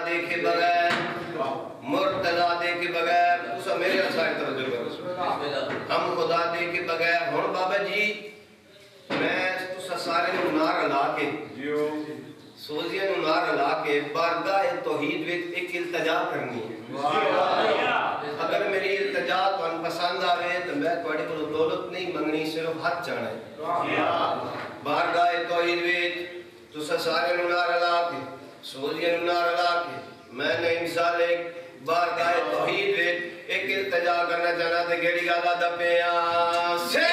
देखे बगैर, मुर्तजा देखे बगैर, उस मेरे साइड तवज्जो करो, हम खुदा देखे बगैर हुण बाबा जी मैं तुसा सारे नूं नार ला के सोजिया नूं नार ला के बारगाह तौहीद विच एक इल्तिजा करनी है। अगर मेरी इल्तिजा तुहानू पसंद आवे तो मैं तुहाडे कोलों दौलत नहीं मंगनी, सिर्फ हाथ चाहना है। बारगाह तौहीद विच तुसा सारे नूं नार ला के सोजिया नूं नार ला के मैं नहीं मिसाल एक बारगाह तौहीद विच एक इल्तिजा करना चाहना ते केड़ी गल दा पिया से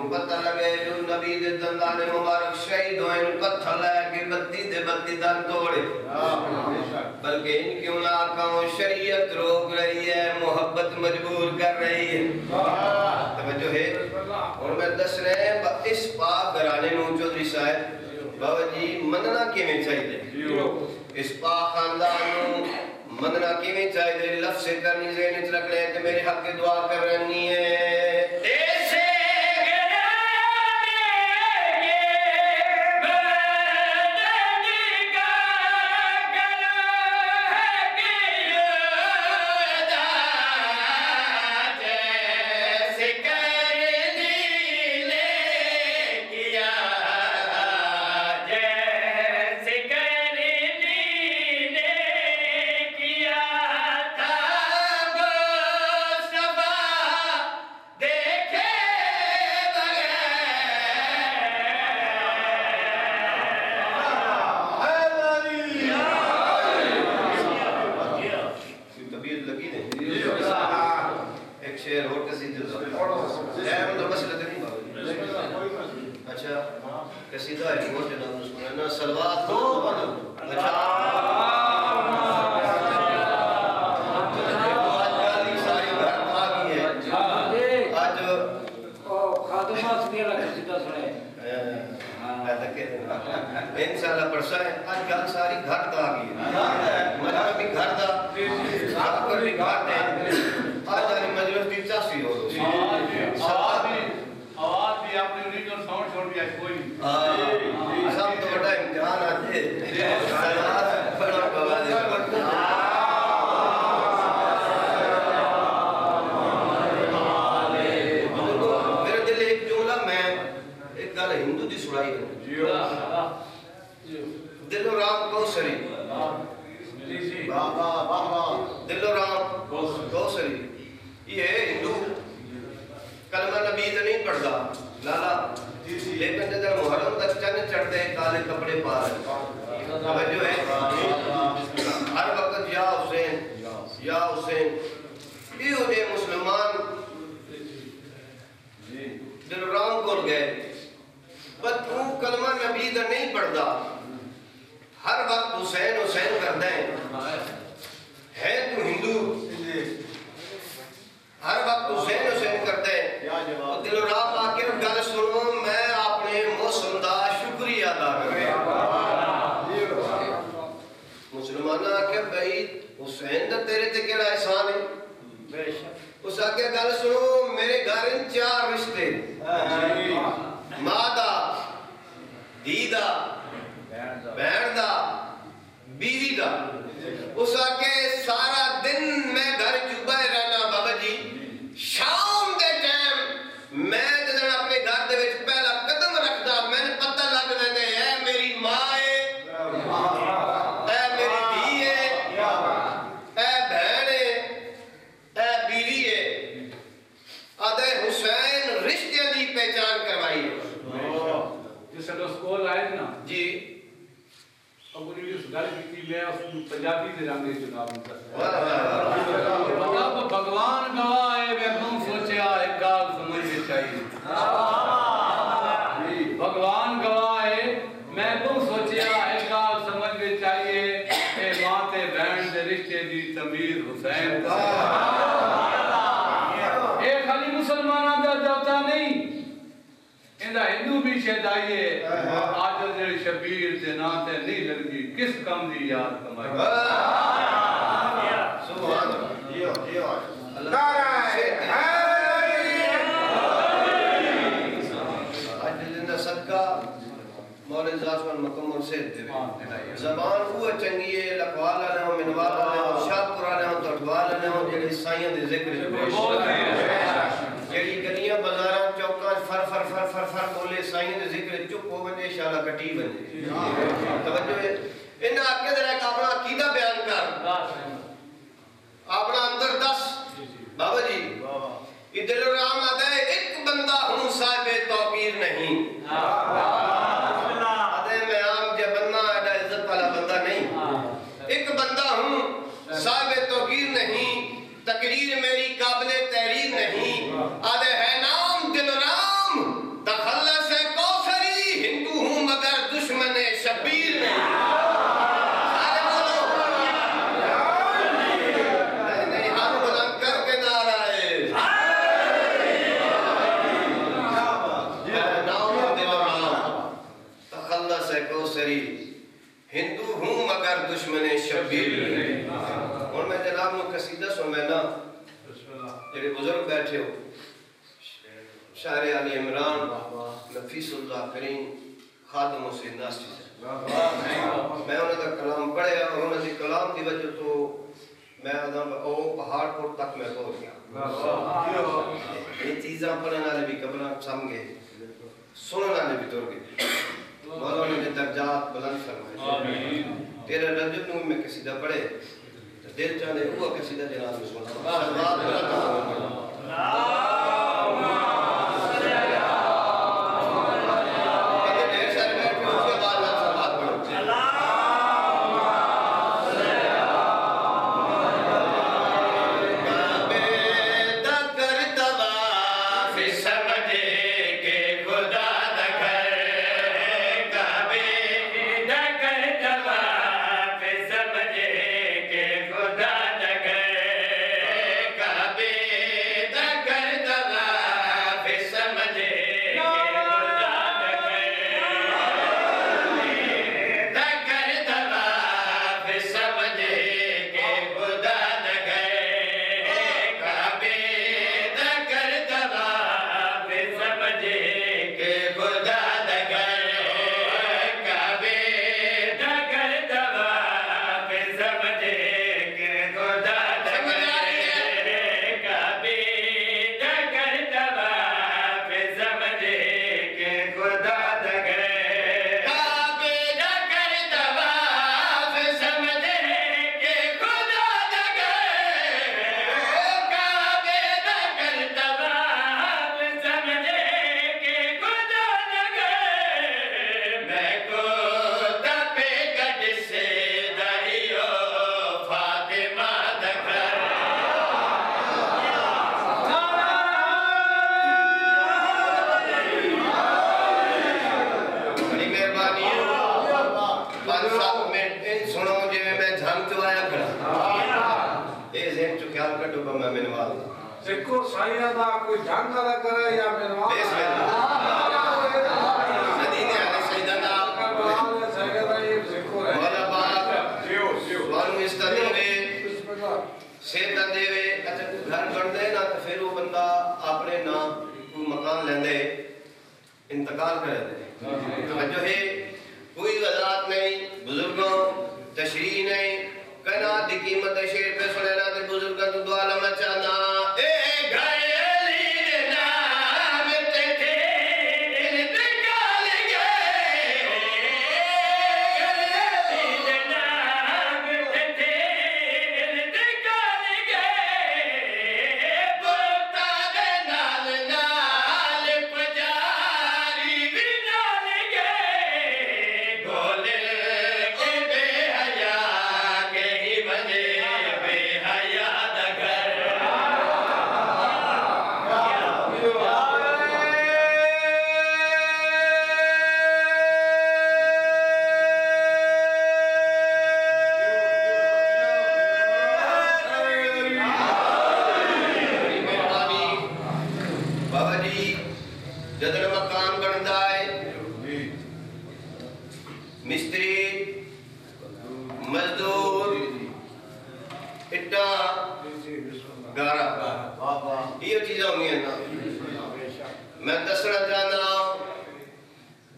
पता लगे जो नबी दे दंदाने मुबारक शहीद होए पत्थर लगे बत्ती दर तोड़े, बल्कि इन क्यों ना कहूं शरीयत रोक रही है, मोहब्बत मजबूर कर रही है। तवज्जो है। और मैं दस रहे इस पाक घराने नूं चौधरी साहब बाबा जी मनना किवें चाहिए, इस पाक खानदान नूं मनना किवें चाहिए, लफ्ज़ करनी ज़हन विच रख ले ते मेरे हक की दुआ करनी है। बीवी अपनी इस गल की मैं उस पंजाबी दे रंग जनाब मतलब भगवान गवाह है मैं तुम सोचा एक गाल समझ में चाहिए भगवान गवाह है मैं तुम सोचा एक गाल समझ में चाहिए ए मां ते बहन दे रिश्ते दी तमीर हुसैन ए खाली मुसलमाना दा देवता नहीं इंदा हिंदू भी शहदाई है आज जेड़ी शबीर दे नाम ते नहीं लगी किस कम दी याद कमाई सुभान अल्लाह जियो जियो नारा है आज जिंदा सदका मौले जासमान मकम और से देवे ज़बान वो चंगी है लखवाला ने मिनवाला ने शाहपुरा ने तटवाला ने जेड़ी साईं दे जिक्र जेड़ी गलियां बाजारां चौकां फर फर फर फर फर बोले साईं दे जिक्र चुप हो वने इंशाअल्लाह कटी वने तवज्जो है इन आके जरा अपना अकीदा बयान कर अपना अंदर दस बाबा जी इधर राम आदा है एक बंदा हूं साहिब तौकीर नहीं आदे मैं आम जे बन्ना एडा इज्जत वाला बंदा नहीं एक बंदा हूं साहिब तौकीर नहीं तकरीर मेरी काबिले तहरीर नहीं आदे है नाम दिलराम तखल्लस है कौसरी हिंदू हूं मगर दुश्मन शबीर नहीं सारे बोलो नहीं हाथ बुलंद करके नारा है नाम दिलराम तखल्लस है कौसरी हिंदू हूं मगर दुश्मन शबीर नहीं और मैं जनाब नु कसीदा सुनाना जेडे बुजुर्ग बैठे हो शायर अली इमरान नफीसुल्लाह करीम खादम हुसैन नासिर मैं उन्हां दा कलाम पढ़या और उन्हां दी कलाम दी वजह तो मैं ओ पहाड़ पर तक मैं पहुंच गया ये चीज़ां पढ़ने वाले भी कब्रां समझे सुनने वाले भी तुर गए मौला ने दर्जात बुलंद फरमाए आमीन तेरे रजब नु में कसीदा पढ़े दिल चाहे वो कसीदा जनाब में सुना सलवात सिखो साईं दा कोई जंग दा करे या मेहमान मदीने वाले सैयदना सैयदा ये सिखो है मौला पाक जियो जियो वानु इस्तादेवे सेहत देवे अच्छा घर बनदे ना तो फिर वो बंदा अपने नाम को मकान लेंदे इंतकाल कर दे तवज्जो है कोई वजात नहीं बुजुर्गों तशरीह नहीं कहना दी कीमत शेर पे सुनेना ते बुजुर्गों तो दुआ लमा चाहना ए मजदूर इट्टा गारा ये चीज़ें होंगी ना। मैं दसना चाहना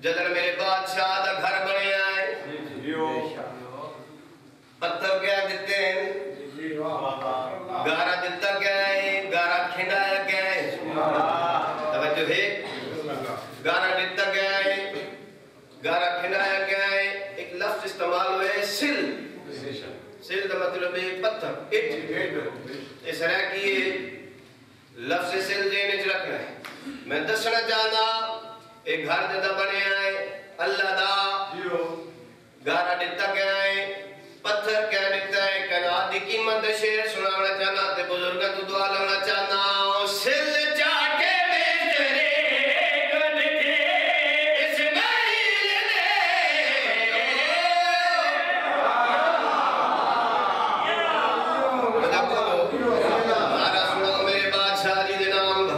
जदर मेरे बादशाह का घर बने आए पत्थर क्या देते हैं गारा दिता क्या है गारा खिंडाया क्या है तवज्जो है गारा दिता क्या है गारा खिंडाया क्या है। एक लफ्ज इस्तेमाल हुआ है सिल सिल का मतलब है पत्थर इट इस तरह की लफ्ज सिल देने च रखना है। मैं दसना चाहना एक घर जदा बने आए अल्लाह दा गारा दिता क्या है पत्थर क्या दिता है कनात दी कीमत दे शेर सुनाना चाहना ते बुजुर्गां तो दुआ लेना चाहना सिल जाके मेरे गद के इस्माइल ने बता बोलो नारा सुनो मेरे बादशाह जी दे नाम दा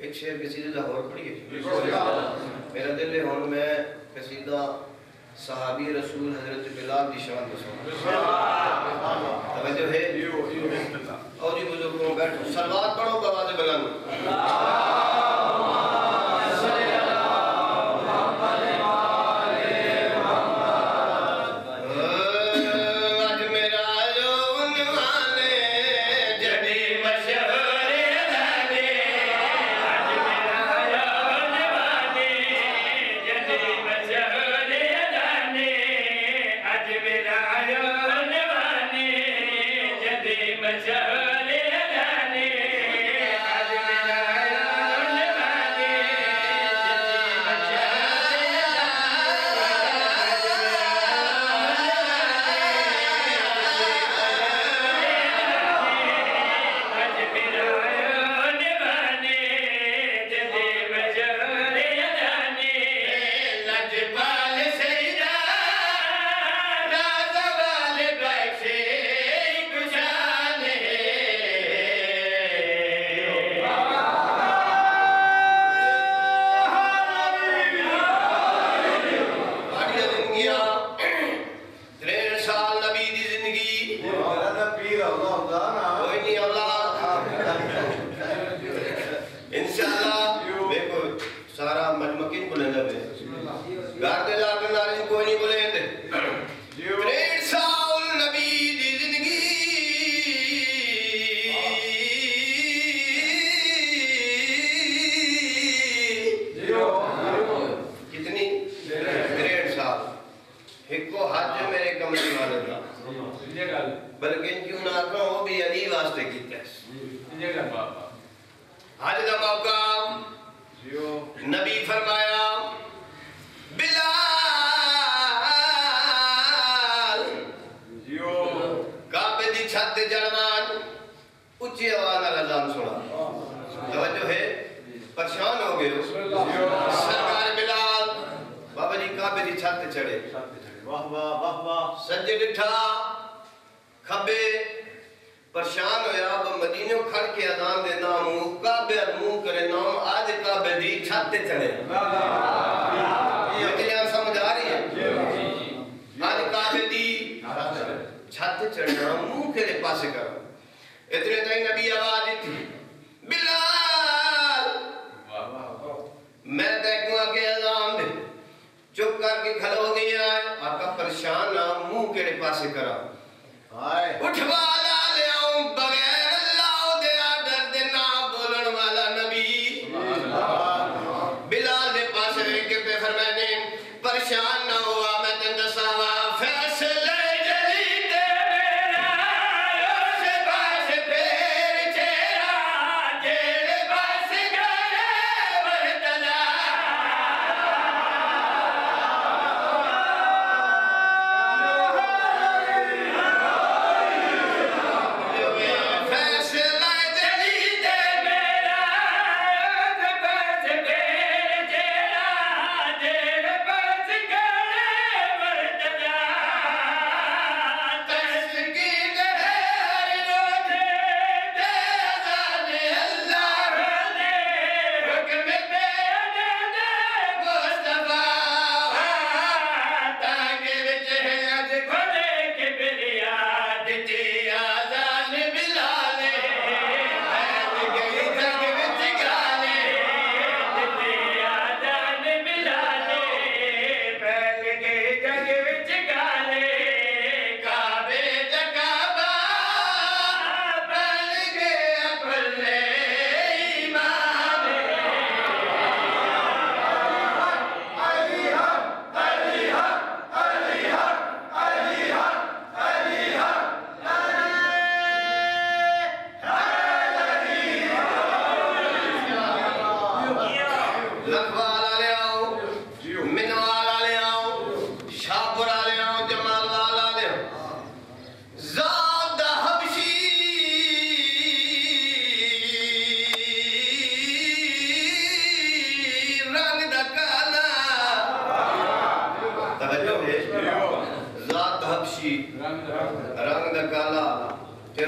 एक शेर कसीदे दा और पढ़िए मेरा दिल है हुन मैं कसीदा सहाबी रसूल हजरत बिलाल दी शान दसो तवज्जो है और जी बुजुर्गों बैठो सलवात पढ़ो आवाज बुलंद बल्कि क्यों ना करो वो भी अली वास्ते कीता आज का मौका नबी फरमाया बिलाल काबे दी छत जलवान उच्ची आवाज नाल अज़ान सुना तवज्जो है परेशान हो गए सरकार बिलाल बाबा जी काबे दी छत चढ़े वाह वाह वाह वाह सज्जे डिठा खबे परेशान होया अब मदीने खड़ के अज़ान देना मुंह काबे मुंह करे नाम आज काबे दी छत ते चढ़े ये क्या समझ आ रही है आज काबे दी छत चढ़ना मुंह के पासे कर इतने ताई नबी आवाज दी बिलाल मैं देखूंगा के अज़ान दे चुप करके खड़ो हो गया है आका परेशान ना मुंह के पासे करा उठवा ला ले आऊं बगैर अल्लाह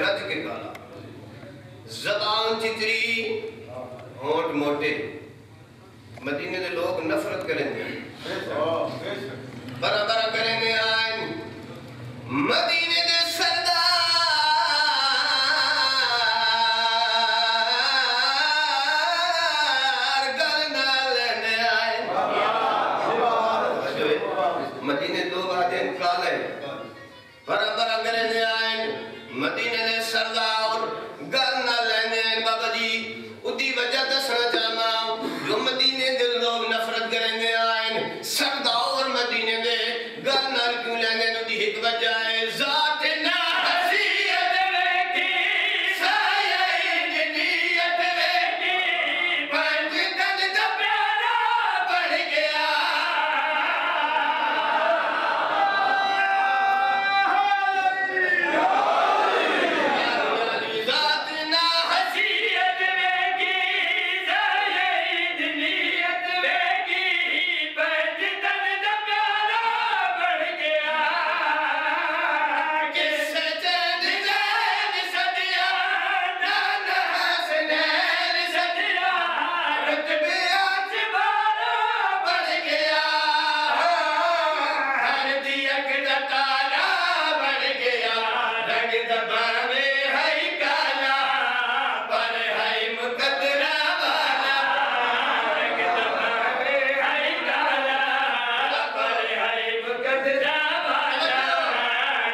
रज के काला, ज़बान चितरी, होंठ मोटे। मदीने के लोग नफरत करेंगे, बरा बरा करेंगे आए मदीने के सरदार गल ना लेने आए। मदीने लोग आते काले, बरा बरा करेंगे आए मदीने के सरदार गल ना लेने आए। बाबा जी उदी वजह दसना चाहना जो मदीने के लोग नफरत करेंगे आए सरदार मदीने के गल नाल क्यों लेंगे उदी एक वजह है जात ना हसीयत वेखी सायद नीयत वेखी पंज दल दा प्यारा बढ़ गया। जात ना हसीयत वेखी सायद नीयत वेखी पंज दल दा प्यारा बढ़ गया। किस चैन जैन सदिया नाना हसनैन सदिया रुतबे आज बारा बढ़ गया। हर दिया का तारा बढ़ गया। रंग दबावे है काला पर है मुकद्दरा वाला। रंग दबावे है काला पर है मुकद्दरा वाला।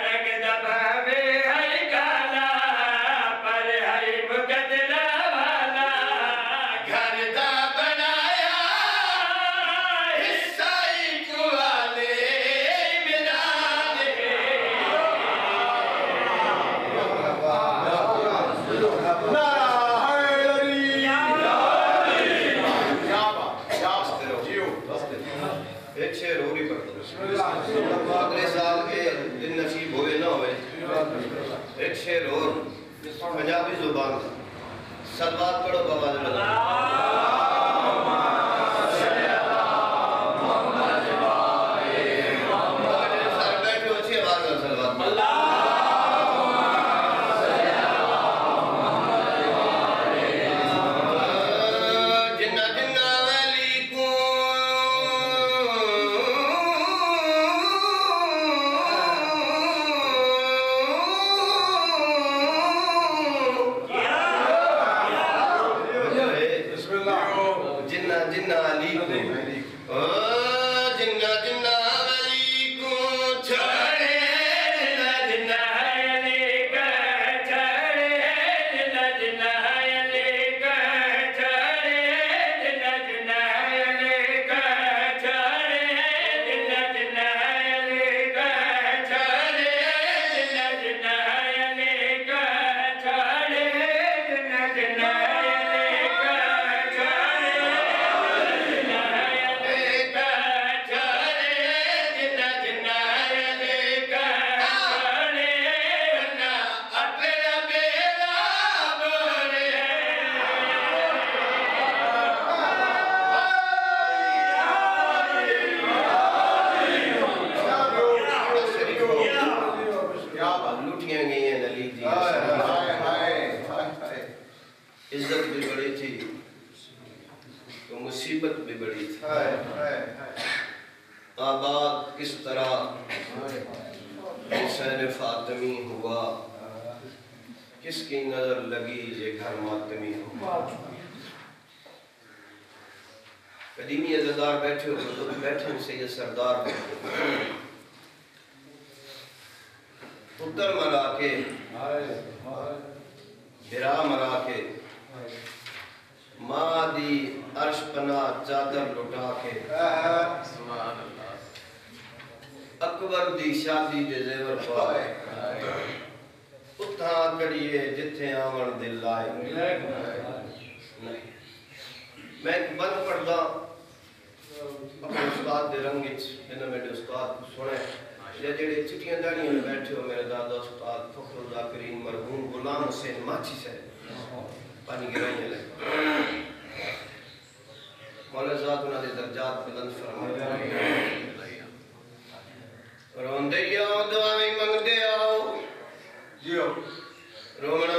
रंग दबावे है काला पर है मुकद्दरा वाला। घर दा बनाया हिस्सा ही कुआले मिलान है। एक शेर और ही पढ़ दो। अगले साल के दिन नसीब होवे ना होवे एक शेर और पंजाबी जुबान का सलवात पढ़ो बाबा सर बैठे हो अच्छी आवाज में सलवात जिन्ना जिन्ना वली को जिन्ना जिन्ना अली को जिन्ना जिन्ना वली को छोड़े जिन्ना जिन्ना अली का छोड़े जिन्ना जिन्ना अली का छोड़े जिन्ना जिन्ना अली का छोड़े जिन्ना जिन्ना अली का छोड़े जिन्ना जिन्ना अली का छोड़े जिन्ना जिन्ना अली का लुटियां गई हैं नली जी। इज्जत भी बड़ी थी तो मुसीबत भी बड़ी थी। आबाद किस तरह हुसैन फातिमी हुआ किसकी नजर लगी ये घर मातमी हुआ। कदीमी अज़ादार बैठे हो तो बैठे से ये सरदार पुत्र मरा के बिरा मरा के माँ दी अर्श पना चादर लुटा के अकबर दी शादी दे जेवर पाए उठा करिए जिथे आवन दिल लाए। नहीं मैं बंद पढ़दा अपने उस्ताद दे रंग जिन्हें मेरे उस्ताद सुने या जेड़े चिट्टियां दाड़ियां में बैठे हो मेरे दादा उस्ताद फखरुल ज़ाकिरीन मरहूम गुलाम हुसैन माची से पानी गिराइयां लगे मौला ज़ात उन्हां दे दर्जात बुलंद फरमाए। रोंदे आओ दुआएं मंगदे आओ जियो रोमना